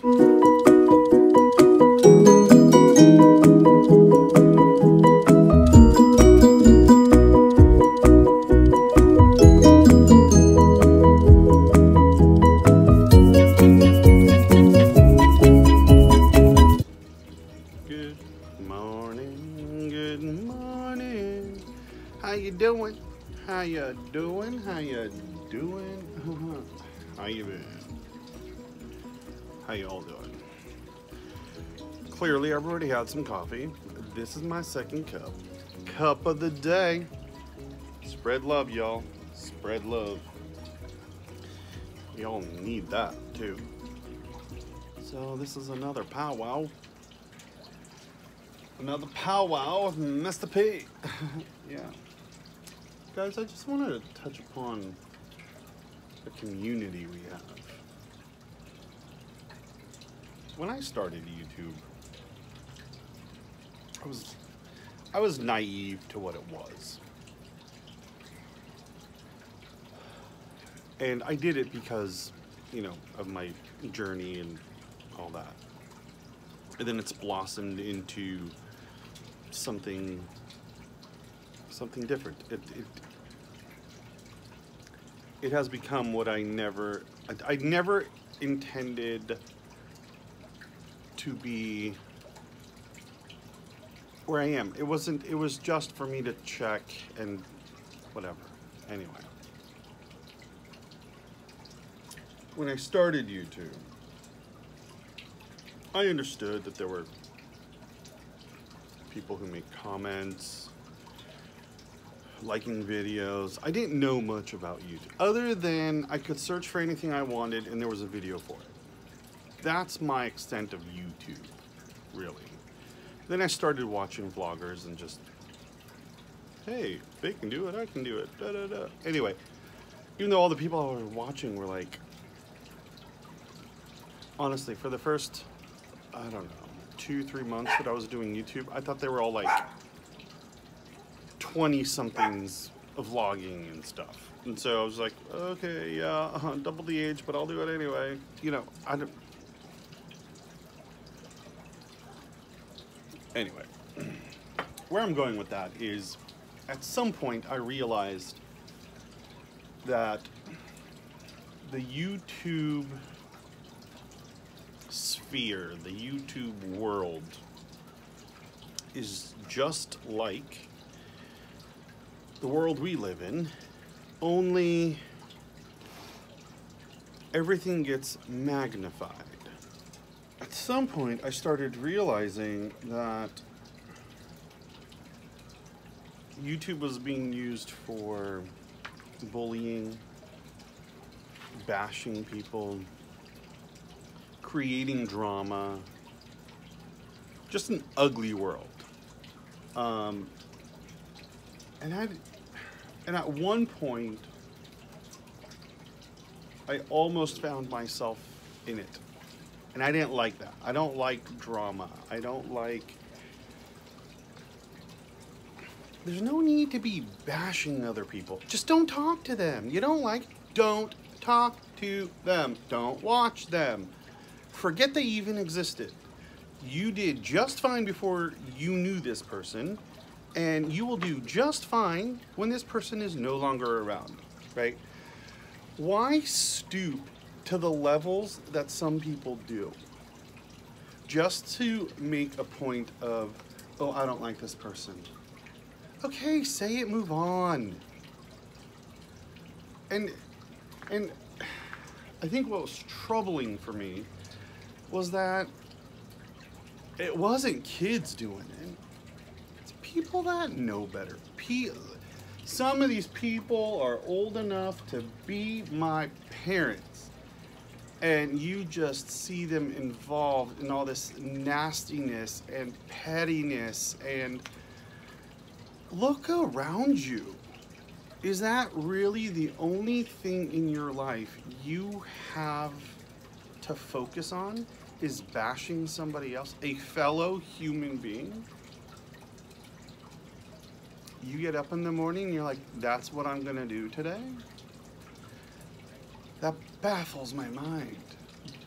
How you doing? How you doing? How you doing? How you been? How you all doing? Clearly, I've already had some coffee. This is my second cup. Cup of the day. Spread love, y'all. Spread love. Y'all need that, too. So, this is another PowWow. Another PowWow with Mr. P. Yeah. Guys, I just wanted to touch upon the community we have. When I started YouTube, I was naive to what it was. And I did it because, you know, of my journey and all that. And then it's blossomed into something different. It has become what I never intended to be where I am. It was just for me to check and whatever. Anyway. When I started YouTube, I understood that there were people who make comments, liking videos. I didn't know much about YouTube, other than I could search for anything I wanted and there was a video for it. That's my extent of YouTube, really. Then I started watching vloggers and just, hey, they can do it, I can do it, da da da. Anyway, even though all the people I was watching were like, honestly, for the first, I don't know, 2-3 months that I was doing YouTube, I thought they were all like 20-somethings of vlogging and stuff. And so I was like, okay, yeah, double the age, but I'll do it anyway. You know, I don't. Anyway, where I'm going with that is, at some point I realized that the YouTube sphere, the YouTube world, is just like the world we live in, only everything gets magnified. At some point, I started realizing that YouTube was being used for bullying, bashing people, creating drama, just an ugly world. And at one point, I almost found myself in it. And I didn't like that. I don't like drama. I don't like... There's no need to be bashing other people. Just don't talk to them. You don't like... Don't talk to them. Don't watch them. Forget they even existed. You did just fine before you knew this person, and you will do just fine when this person is no longer around, right? Why stoop to the levels that some people do just to make a point of, oh, I don't like this person? Okay, say it, move on. And I think what was troubling for me was that it wasn't kids doing it. It's people that know better. Some of these people are old enough to be my parents, and you just see them involved in all this nastiness and pettiness, and look around you. Is that really the only thing in your life you have to focus on, is bashing somebody else, a fellow human being? You get up in the morning and you're like, that's what I'm gonna do today? That baffles my mind.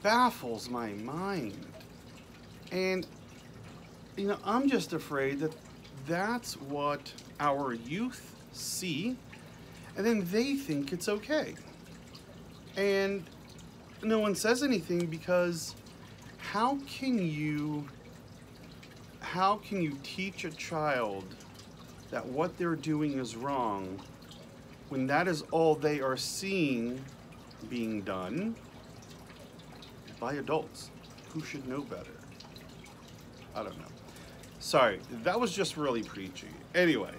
baffles my mind. And, you know, I'm just afraid that that's what our youth see, and then they think it's okay. And no one says anything because how can you teach a child that what they're doing is wrong when that is all they are seeing being done by adults who should know better? I don't know. Sorry, that was just really preachy. Anyway.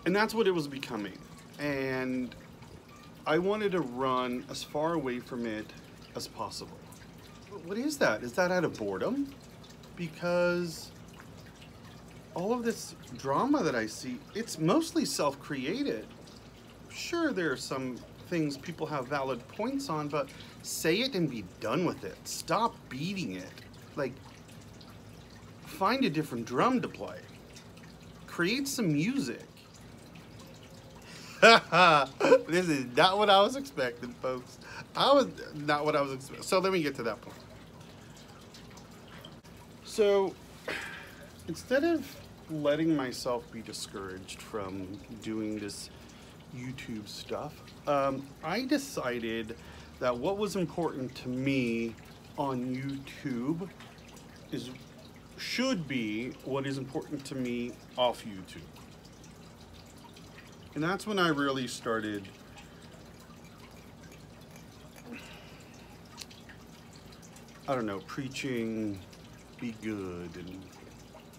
And that's what it was becoming. And I wanted to run as far away from it as possible. What is that? Is that out of boredom? Because all of this drama that I see, it's mostly self-created. Sure, there are some things people have valid points on, but say it and be done with it. Stop beating it. Like, find a different drum to play. Create some music. This is not what I was expecting, folks. Not what I was expecting. So let me get to that point. So instead of letting myself be discouraged from doing this YouTube stuff, I decided that what was important to me on YouTube should be what is important to me off YouTube. And that's when I really started preaching, be good,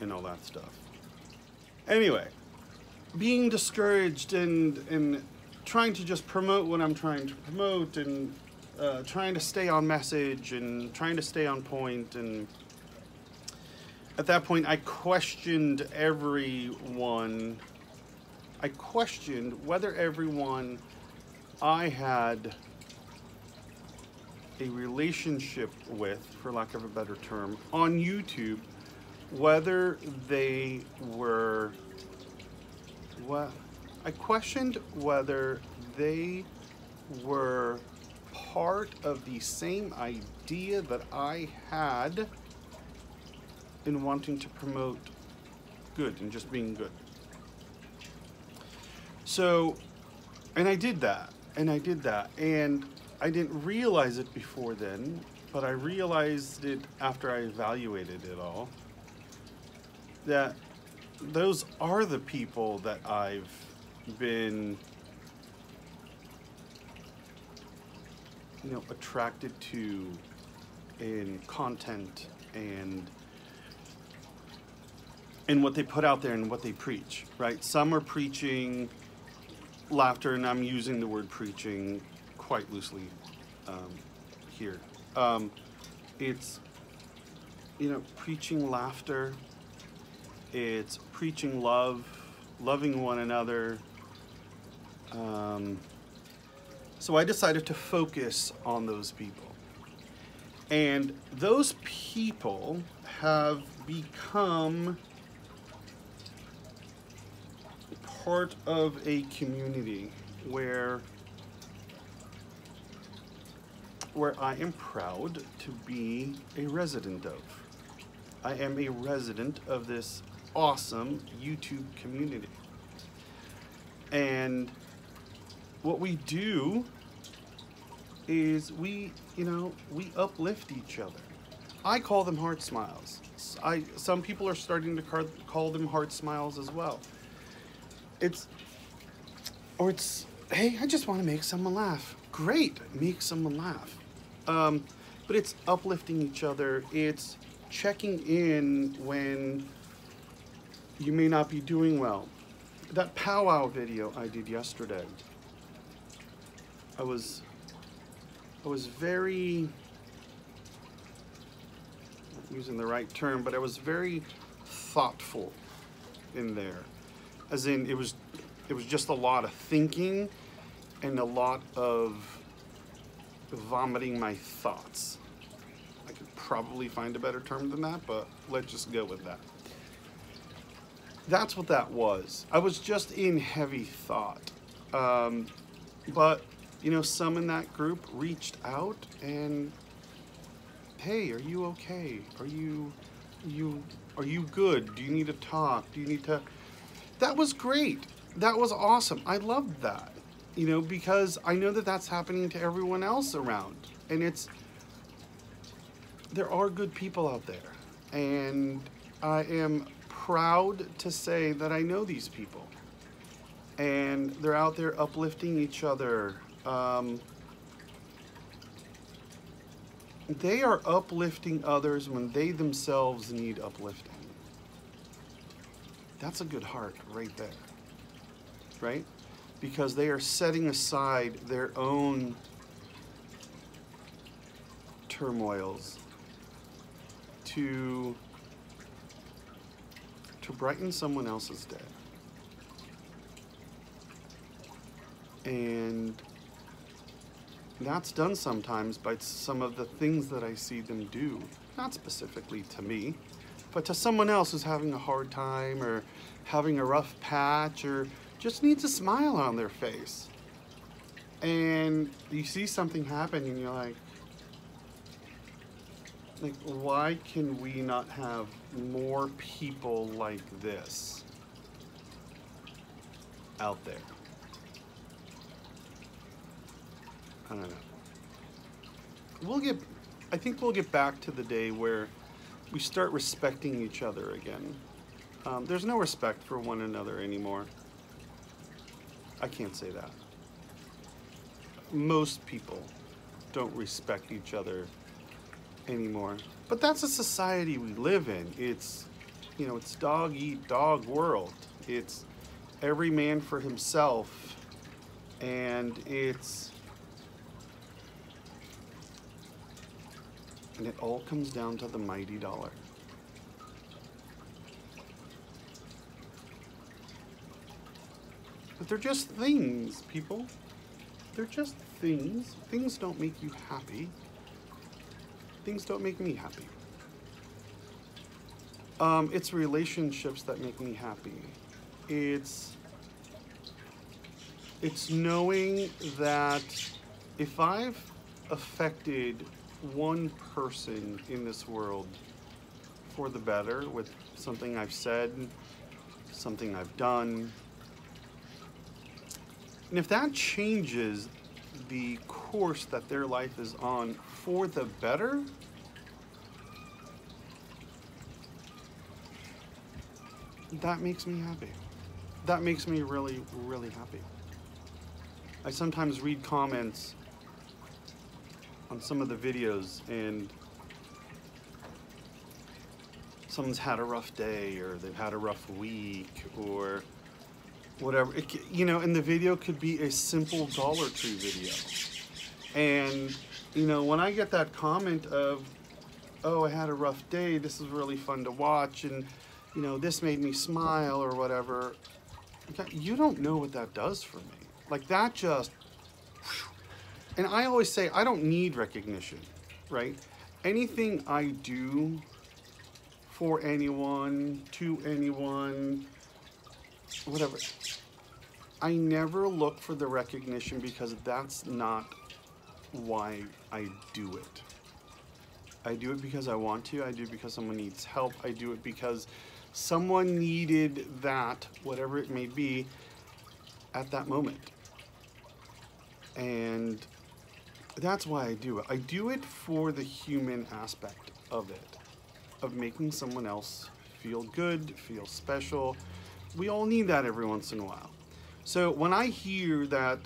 and all that stuff. Anyway, being discouraged and trying to just promote what I'm trying to promote, and trying to stay on message and trying to stay on point, and at that point I questioned everyone. I questioned whether everyone I had a relationship with, for lack of a better term, on YouTube, whether they were, I questioned whether they were part of the same idea that I had in wanting to promote good and just being good. So, and I did that, and I didn't realize it before then, but I realized it after I evaluated it all, that those are the people that I've been, attracted to in content and what they put out there and what they preach, right? Some are preaching laughter, and I'm using the word preaching quite loosely here. It's, preaching laughter. It's preaching love, loving one another. So I decided to focus on those people. And those people have become part of a community where I am proud to be a resident of. I am a resident of this awesome YouTube community. And what we do is we uplift each other. I call them heart smiles. Some people are starting to call them heart smiles as well. It's, hey, I just want to make someone laugh. Great, make someone laugh. But it's uplifting each other. It's checking in when you may not be doing well. That PowWow video I did yesterday, I was very, not using the right term, but I was very thoughtful in there. As in, it was just a lot of thinking and a lot of vomiting my thoughts. I could probably find a better term than that, but let's just go with that. That's what that was. I was just in heavy thought. But You know, some in that group reached out and, hey, are you okay? Are you good? Do you need to talk? Do you need to? That was great. That was awesome. I loved that. You know, because I know that that's happening to everyone else around. And there are good people out there. And I am proud to say that I know these people. And they're out there uplifting each other. They are uplifting others when they themselves need uplifting. That's a good heart right there, right? Because they are setting aside their own turmoils to brighten someone else's day. And that's done sometimes by some of the things that I see them do, not specifically to me, but to someone else who's having a hard time or having a rough patch or just needs a smile on their face. And you see something happen and you're like, why can we not have more people like this out there? I don't know. I think we'll get back to the day where we start respecting each other again. There's no respect for one another anymore. I can't say that. Most people don't respect each other anymore. But that's a society we live in. It's, you know, it's dog eat dog world. It's every man for himself. And it all comes down to the mighty dollar. But they're just things, people. They're just things. Things don't make you happy. Things don't make me happy. It's relationships that make me happy. It's knowing that if I've affected one person in this world for the better with something I've said, something I've done, and if that changes the course that their life is on for the better, that makes me happy. That makes me really, really happy. I sometimes read comments on some of the videos and someone's had a rough day or they've had a rough week or whatever. And the video could be a simple Dollar Tree video. And, when I get that comment of, oh, I had a rough day, this is really fun to watch, and, this made me smile or whatever, you don't know what that does for me. Like, that just, and I always say, I don't need recognition, right? Anything I do for anyone, to anyone, whatever, I never look for the recognition because that's not why I do it. I do it because I want to. I do it because someone needs help. I do it because someone needed that, whatever it may be, at that moment. And that's why I do it. I do it for the human aspect of it, of making someone else feel good, feel special. We all need that every once in a while. So when I hear that,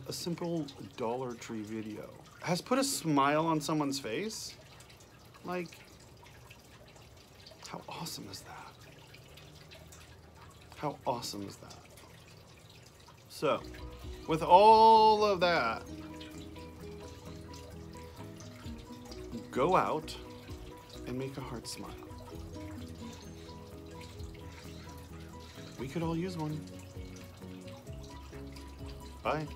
a simple Dollar Tree video has put a smile on someone's face, like, how awesome is that? How awesome is that? So, with all of that, go out and make a heart smile. We could all use one. Bye.